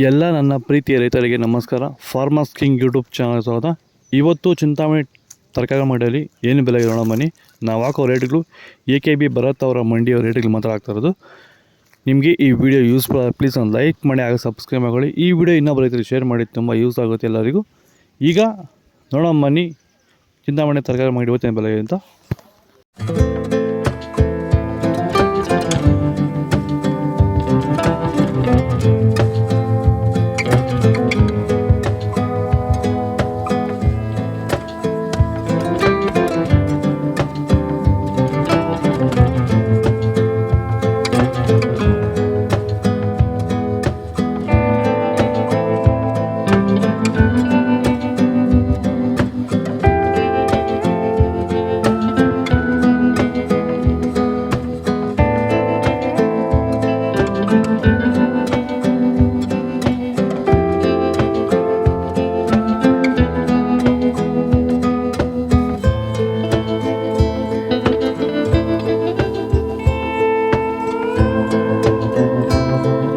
ಎಲ್ಲ ನನ್ನ ಪ್ರೀತಿಯ ರೈತರಿಗೆ ನಮಸ್ಕಾರ. ಫಾರ್ಮರ್ಸ್ ಕಿಂಗ್ ಯೂಟ್ಯೂಬ್ ಚಾನಲ್ ಸ್ವಾಗತ. ಇವತ್ತು ಚಿಂತಾಮಣಿ ತರಕಾರಿ ಮಂಡಿಯಲ್ಲಿ ಏನು ಬೆಲೆ ಇರೋಣ ಬನ್ನಿ. ನಾವು ಹಾಕೋ ರೇಟ್ಗಳು AKB ಭರತ್ ಅವರ ಮಂಡಿಯ ರೇಟ್ಗಳು ಮಾತ್ರ ಆಗ್ತಾ ಇರೋದು. ನಿಮಗೆ ಈ ವಿಡಿಯೋ ಯೂಸ್ಫುಲ್ ಆಗಿ ಪ್ಲೀಸ್ ಒಂದು ಲೈಕ್ ಮಾಡಿ, ಆಗ ಸಬ್ಸ್ಕ್ರೈಬ್ ಮಾಡಿ. ಈ ವಿಡಿಯೋ ಇನ್ನೊಬ್ಬ ರೈತರಿಗೆ ಶೇರ್ ಮಾಡಿ, ತುಂಬ ಯೂಸ್ ಆಗುತ್ತೆ ಎಲ್ಲರಿಗೂ. ಈಗ ನೋಡೋಣ ಬನ್ನಿ ಚಿಂತಾಮಣಿ ತರಕಾರಿ ಮಂಡಿ ಇವತ್ತಿನ ಬೆಲೆ ಅಂತ.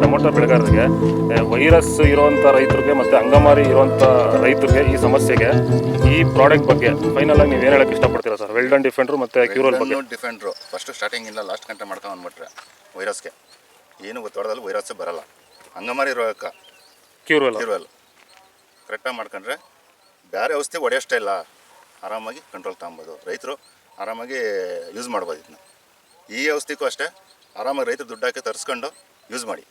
ಟೊಮೊಟೊ ಬೆಳೆಗಾರರಿಗೆ ವೈರಸ್ ಇರುವಂಥ ರೈತರಿಗೆ ಮತ್ತು ಅಂಗಮಾರಿ ಇರುವಂಥ ರೈತರಿಗೆ ಈ ಸಮಸ್ಯೆಗೆ ಈ ಪ್ರಾಡಕ್ಟ್ ಬಗ್ಗೆ ಫೈನಲ್ ಆಗಿ ನೀವು ಏನು ಹೇಳಕ್ಕೆ ಇಷ್ಟಪಡ್ತೀರಾ ಸರ್? ವೆಲ್ಡನ್ ಡಿಫೆಂಡ್ರು ಮತ್ತು ಕ್ಯೂರಲ್ ಬಗ್ಗೆ. ಡಿಫೆಂಡ್ರು ಫಸ್ಟು ಸ್ಟಾರ್ಟಿಂಗಿಂದ ಲಾಸ್ಟ್ ಗಂಟೆ ಮಾಡ್ಕೊಂಡು ಬಂದ್ಬಿಟ್ರೆ ವೈರಸ್ಗೆ ಏನು ಗೊತ್ತಾಡೋದಲ್ಲಿ ವೈರಸ್ಸೇ ಬರೋಲ್ಲ. ಅಂಗಮಾರಿ ರೋಗಕ್ಕೆ ಕ್ಯೂರಲ್ ಕರೆಕ್ಟಾಗಿ ಮಾಡ್ಕೊಂಡ್ರೆ ಬೇರೆ ಔಷಧಿ ಹೊಡೆಯೋಷ್ಟೇ ಇಲ್ಲ, ಆರಾಮಾಗಿ ಕಂಟ್ರೋಲ್ ತಗೊಬೋದು. ರೈತರು ಆರಾಮಾಗಿ ಯೂಸ್ ಮಾಡ್ಬೋದು ಇದನ್ನ. ಈ ಔಷಧಿಗೂ ಅಷ್ಟೇ ಆರಾಮಾಗಿ ರೈತರು ದುಡ್ಡು ಹಾಕಿ ತರಿಸ್ಕೊಂಡು ಯೂಸ್ ಮಾಡಿ.